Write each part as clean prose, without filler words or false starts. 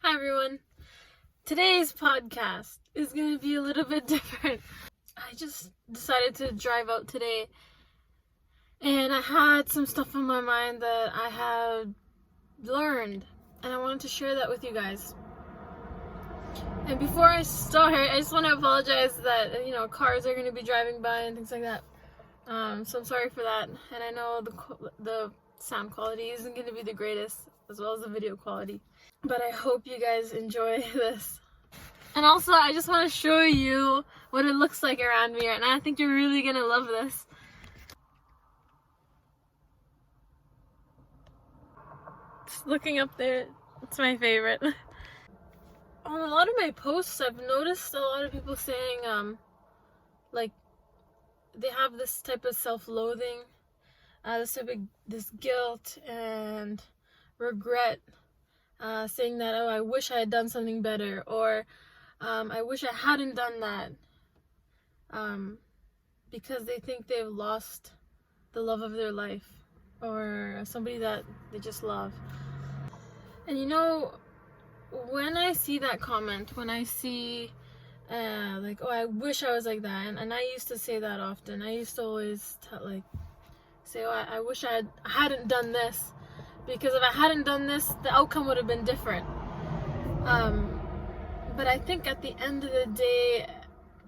Hi everyone. Today's podcast is going to be a little bit different. I just decided to drive out today and I had some stuff on my mind that I had learned and I wanted to share that with you guys. And before I start, I just want to apologize that, cars are going to be driving by and things like that. So I'm sorry for that. And I know the sound quality isn't going to be the greatest, as well as the video quality. But I hope you guys enjoy this. And also, I just want to show you what it looks like around me right now. I think you're really going to love this. Just looking up there, it's my favorite. On a lot of my posts, I've noticed a lot of people saying, like, they have this type of self-loathing, this guilt and regret, saying that, oh, I wish I had done something better, or I wish I hadn't done that, because they think they've lost the love of their life, or somebody that they just love. And when I see that comment, when I see like, oh, I wish I was like that, and I used to say that often. I used to always say, oh, I wish I hadn't done this, because if I hadn't done this, the outcome would have been different. But I think at the end of the day,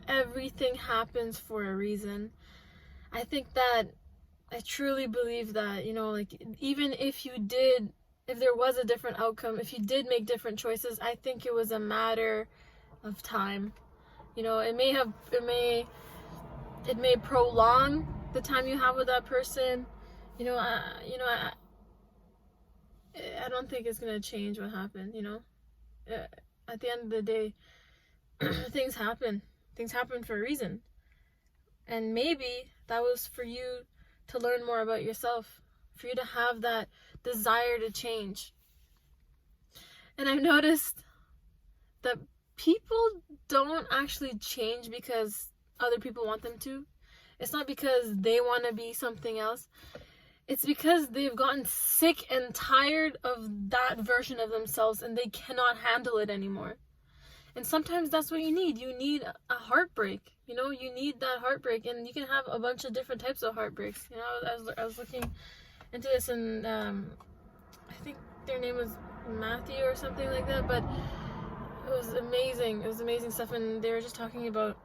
everything happens for a reason. I think that I truly believe that, even if there was a different outcome, if you did make different choices, I think it was a matter of time. It may prolong the time you have with that person. I don't think it's gonna change what happened. At the end of the day, things happen. Things happen for a reason, and maybe that was for you to learn more about yourself, for you to have that desire to change. And I've noticed that people don't actually change because other people want them to. It's not because they want to be something else. It's because they've gotten sick and tired of that version of themselves and they cannot handle it anymore. And sometimes that's what you need. You need a heartbreak. You need that heartbreak, and you can have a bunch of different types of heartbreaks. I was looking into this, and I think their name was Matthew or something like that, but it was amazing. It was amazing stuff, and they were just talking about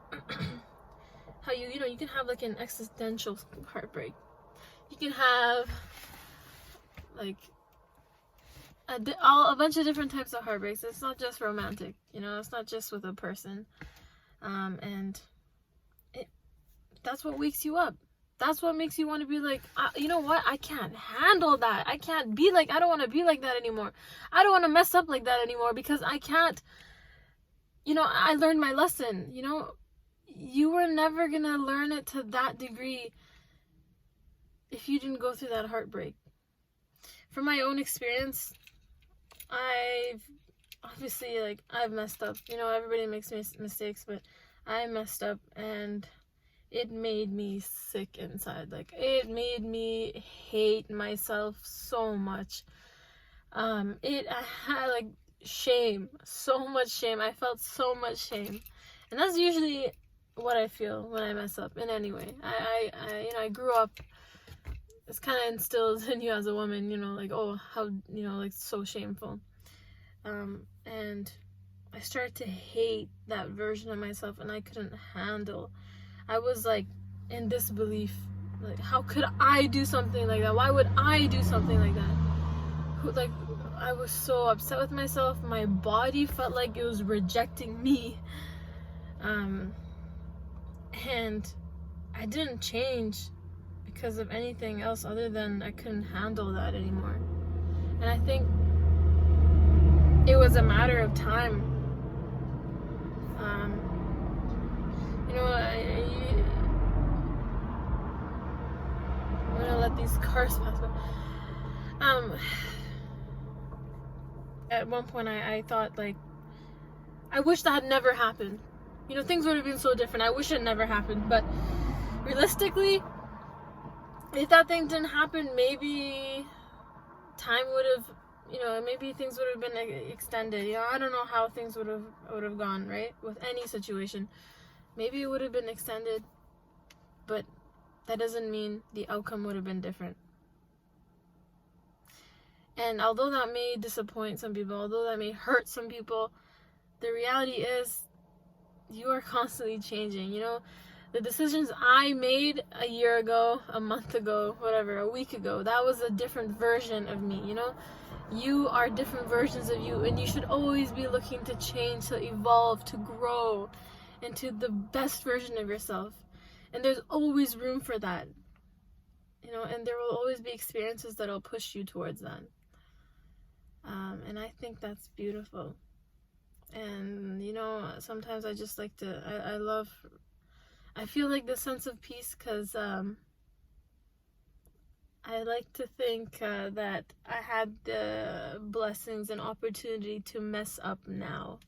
how you can have like an existential heartbreak. You can have like a bunch of different types of heartbreaks. It's not just romantic, it's not just with a person, and that's what wakes you up. That's what makes you want to be like, you know what? I can't handle that. I don't want to be like that anymore. I don't want to mess up like that anymore, because I can't, I learned my lesson. You were never going to learn it to that degree if you didn't go through that heartbreak. From my own experience, I've messed up. Everybody makes mistakes, but I messed up, and it made me sick inside. Like, it made me hate myself so much. I had like shame, so much shame. I felt so much shame, and that's usually what I feel when I mess up in any way. I grew up. It's kind of instilled in you as a woman, like, oh, how, like, so shameful. And I started to hate that version of myself, and I couldn't handle. I was like in disbelief. Like, how could I do something like that? Why would I do something like that? I was so upset with myself. My body felt like it was rejecting me. And I didn't change because of anything else other than I couldn't handle that anymore. And I think it was a matter of time. I'm gonna let these cars pass by. At one point I thought, like, I wish that had never happened. Things would have been so different. I wish it never happened. But realistically, if that thing didn't happen, maybe time would have you know, maybe things would have been extended. You know, I don't know how things would have gone, right? With any situation. Maybe it would have been extended, but that doesn't mean the outcome would have been different. And although that may disappoint some people, although that may hurt some people, the reality is you are constantly changing. You know, the decisions I made a year ago, a month ago, whatever, a week ago, that was a different version of me, you know? You are different versions of you, and you should always be looking to change, to evolve, to grow into the best version of yourself. And there's always room for that, you know, and there will always be experiences that'll push you towards that. And I think that's beautiful. And, you know, sometimes I just like to, I feel like the sense of peace because I like to think that I had the blessings and opportunity to mess up now,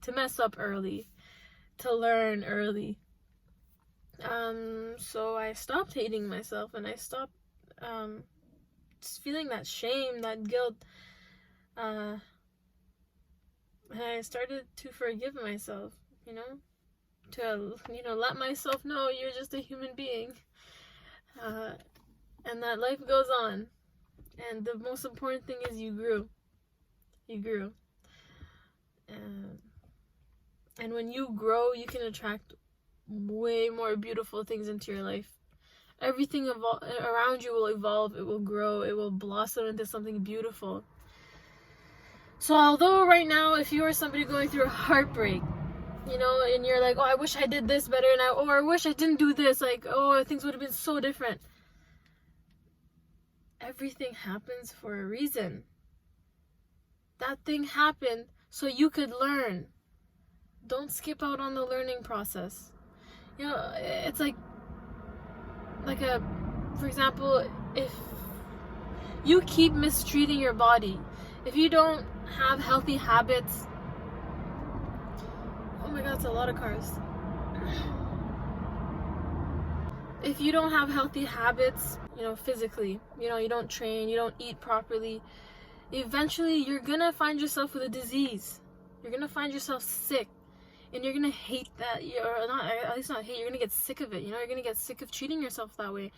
to mess up early, to learn early. So I stopped hating myself, and I stopped just feeling that shame, that guilt. And I started to forgive myself, you know, to, you know, let myself know you're just a human being, and that life goes on. And the most important thing is you grew. And when you grow, you can attract way more beautiful things into your life. Everything around you will evolve, it will grow, it will blossom into something beautiful. So although right now, if you are somebody going through a heartbreak, you know, and you're like, oh, I wish I did this better, or I wish I didn't do this, like, oh, things would have been so different. Everything happens for a reason. That thing happened so you could learn. Don't skip out on the learning process. You know, it's like for example, if you keep mistreating your body, if you don't have healthy habits, oh my god, it's a lot of cars. If you don't have healthy habits, you know, physically, you know, you don't train, you don't eat properly, eventually you're gonna find yourself with a disease. You're gonna find yourself sick, and you're gonna hate that. At least not hate, you're gonna get sick of it, you know, you're gonna get sick of treating yourself that way.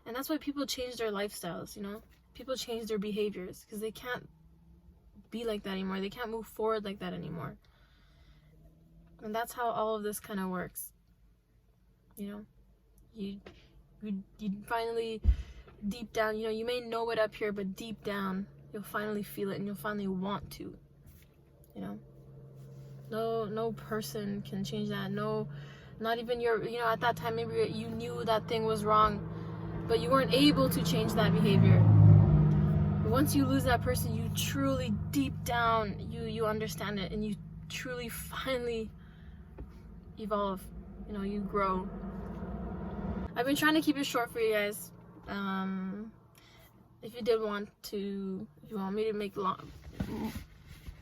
And that's why people change their lifestyles, you know, people change their behaviors, because they can't be like that anymore, they can't move forward like that anymore. And that's how all of this kind of works, you know. You finally, deep down, you know, you may know it up here, but deep down, you'll finally feel it, and you'll finally want to, you know. No person can change that. No, not even your, you know, at that time, maybe you knew that thing was wrong, but you weren't able to change that behavior. But once you lose that person, you truly, deep down, you understand it, and you truly, finally evolve, you know, you grow. I've been trying to keep it short for you guys. If you want me to make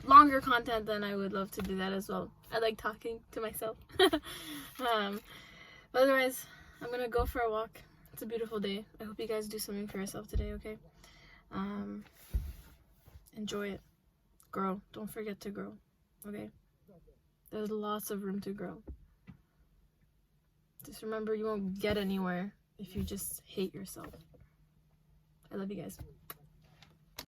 longer content, then I would love to do that as well. I like talking to myself. But otherwise, I'm gonna go for a walk. It's a beautiful day. I hope you guys do something for yourself today, okay? Enjoy it. Grow. Don't forget to grow, okay? There's lots of room to grow. Just remember, you won't get anywhere if you just hate yourself. I love you guys.